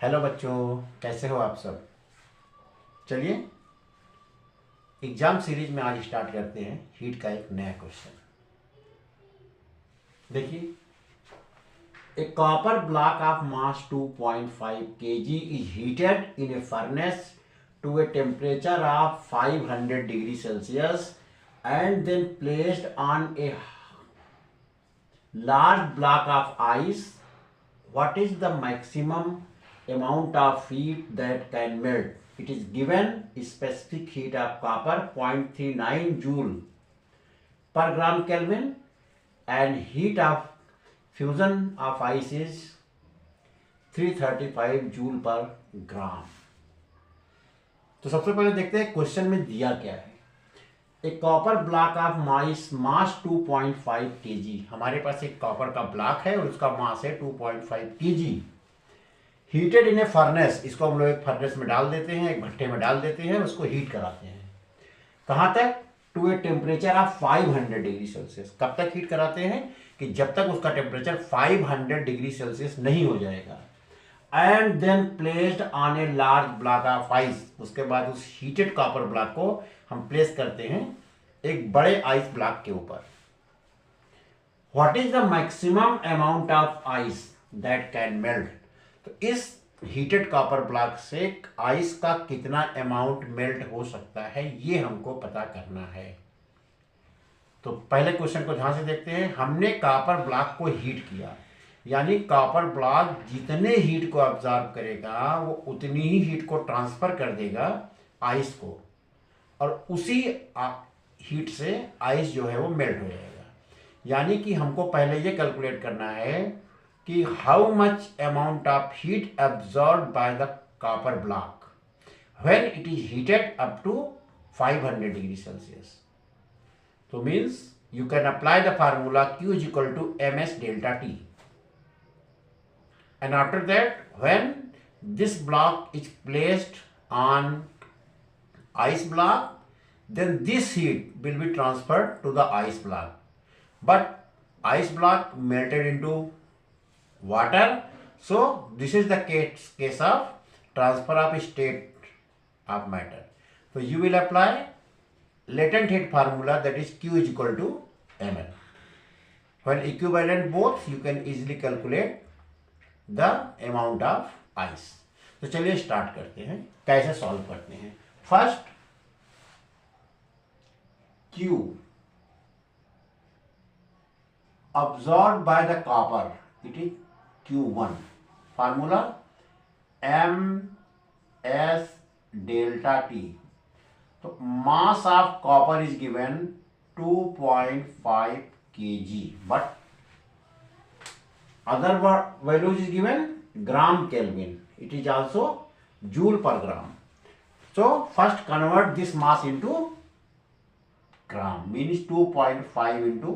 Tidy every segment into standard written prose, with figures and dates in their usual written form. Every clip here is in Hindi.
हेलो बच्चों, कैसे हो आप सब। चलिए एग्जाम सीरीज में आज स्टार्ट करते हैं हीट का एक नया क्वेश्चन। देखिए, a copper block of mass 2.5 kg is heated in a furnace to a temperature of 500 degree Celsius and then placed on a large block of ice. What is the maximum amount of heat that can melt? It is given specific heat of copper 0.39 joule per gram Kelvin and heat of fusion of ice is 335 joule per gram. तो सबसे पहले देखते हैं क्वेश्चन में दिया क्या है। एक copper block of mass 2.5 kg। हमारे पास एक कॉपर का ब्लॉक है और उसका मास है 2.5 kg। Heated in a furnace, इसको हम लोग एक फर्नेस में डाल देते हैं, एक भट्टे में डाल देते हैं, उसको हीट कराते हैं। कहाँ तक? To a temperature of 500 degree Celsius. कब तक हीट कराते हैं? कि जब तक उसका टेम्परेचर 500 डिग्री सेल्सियस नहीं हो जाएगा। And then placed on a large block of ice. उसके बाद उस हीटेड कॉपर ब्लॉक को हम प्लेस करते हैं एक बड़े आइस ब्लॉक के ऊपर। What is the maximum amount of ice that can melt? तो इस हीटेड कॉपर ब्लॉक से आइस का कितना अमाउंट मेल्ट हो सकता है, ये हमको पता करना है। तो पहले क्वेश्चन को ध्यान से देखते हैं। हमने कॉपर ब्लॉक को हीट किया, यानी कॉपर ब्लॉक जितने हीट को ऑब्जर्व करेगा वो उतनी ही हीट को ट्रांसफर कर देगा आइस को, और उसी हीट से आइस जो है वो मेल्ट हो जाएगा। यानी कि हमको पहले ये कैलकुलेट करना है कि how much amount of heat absorb by the copper block when it is heated up to 500 degree Celsius. तो means you can apply the formula Q is equal to ms delta T। And after that, when this block is placed on ice block, then this heat will be transferred to the ice block. But ice block melted into water, so this is the case of transfer of state of matter. So you will apply latent heat formula, that is Q is equal to ml. When equivalent both, you can easily calculate the amount of ice. तो चलिए स्टार्ट करते हैं, कैसे सॉल्व करते हैं। First Q absorbed by the copper, it is Q1। Formula ms delta T। तो mass of copper is given 2.5 kg, but other values is given gram Kelvin. It is also joule per gram. So first convert this mass into gram, means 2.5 into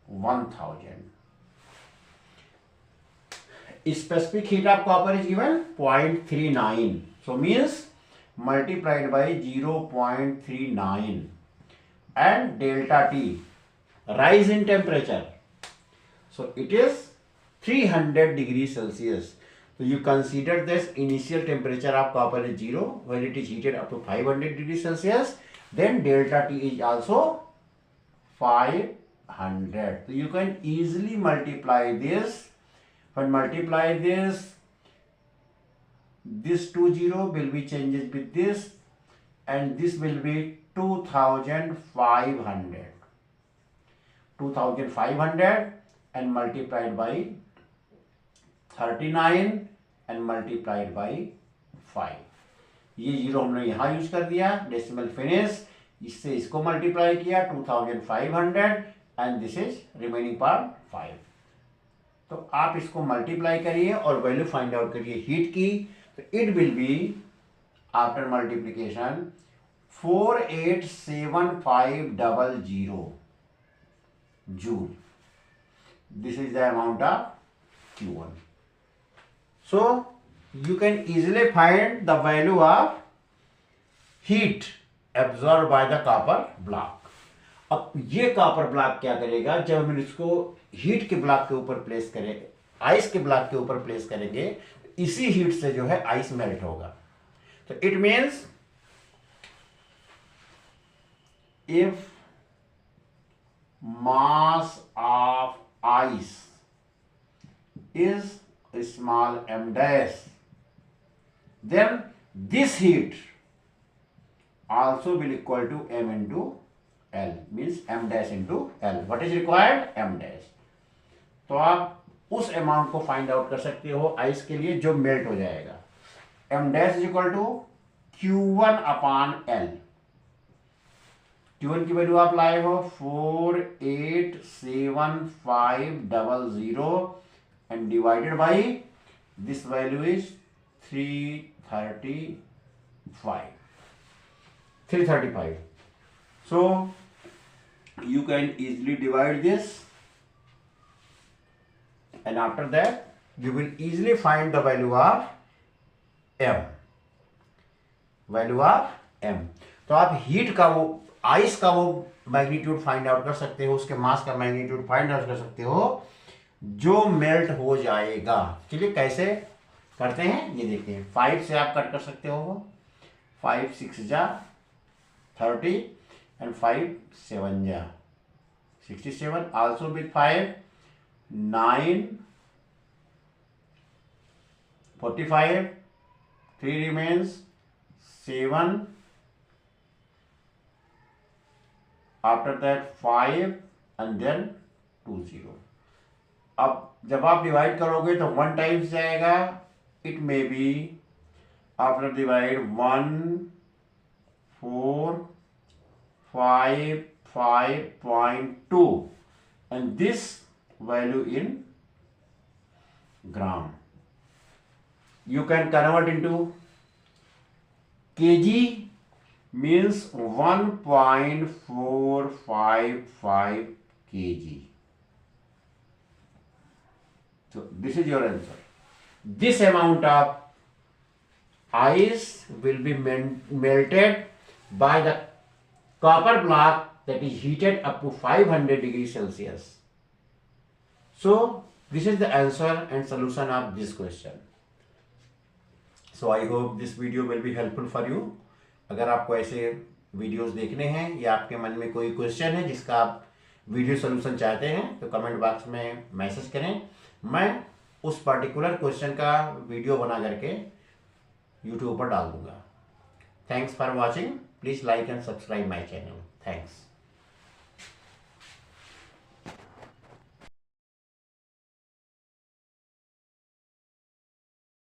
1000. Specific heat of copper is given 0.39. So means multiplied by 0.39 and delta T, rise in temperature. So it is 300 degree Celsius. So you consider this initial temperature of copper is 0 when it is heated up to 500 degree Celsius. Then delta T is also 500. So you can easily multiply this. When multiply this 2 0 will be changes with this, and this will be 2500. 2500 and multiplied by 39 and multiplied by 5। ये जीरो हमने यहाँ यूज कर दिया, डेसिमल फिनिश, इससे इसको मल्टीप्लाई किया 2500 and this is remaining part 5। तो आप इसको मल्टीप्लाई करिए और वैल्यू फाइंड आउट करिए हीट की। तो it will be after multiplication 487,500 joule. This is the amount of Q1. So you can easily find the value of heat absorbed by the copper block. अब ये कॉपर ब्लॉक क्या करेगा, जब हम इसको हीट के ब्लॉक के ऊपर प्लेस करें, आइस के ब्लॉक के ऊपर प्लेस करेंगे, इसी हीट से जो है आइस मेल्ट होगा। तो it means if mass of ice is small m dash, then this heat also will equal to m into L, means m dash into L. What is required? m dash. तो आप उस अमाउंट को फाइंड आउट कर सकते हो आइस के लिए जो मेल्ट हो जाएगा। m dash is equal to Q1 upon L। Q1 की वैल्यू आप लाए हो 487,500 and divided by this value is 335. So you can easily divide this, and after that you will easily find the value of m. तो आप हीट का वो आइस का वो मैग्नीट्यूड फाइंड आउट कर सकते हो, उसके मास का मैग्नीट्यूड फाइंड आउट कर सकते हो जो मेल्ट हो जाएगा। चलिए कैसे करते हैं ये देखते हैं। 5 से आप कट कर सकते हो, 5 6 जा 30 एंड 5 7 जा 67, also with 5 9 45, 3 remains 7, after that 5 and then 2 0. अब जब आप डिवाइड करोगे तो 1 टाइम्स जाएगा, it may be after divide 1 4 5 5.2 and this value in gram. You can convert into kg, means 1.455 kg. So this is your answer. This amount of ice will be melted by the copper block that is heated up to 500 degrees Celsius. So this is the answer and solution of this question. So I hope this video will be helpful for you. अगर आपको ऐसे वीडियोस देखने हैं या आपके मन में कोई क्वेश्चन है जिसका आप वीडियो सोल्यूशन चाहते हैं तो कमेंट बॉक्स में मैसेज करें, मैं उस पर्टिकुलर क्वेश्चन का वीडियो बना करके यूट्यूब पर डाल दूंगा। Thanks for watching, please like and subscribe my channel. Thanks.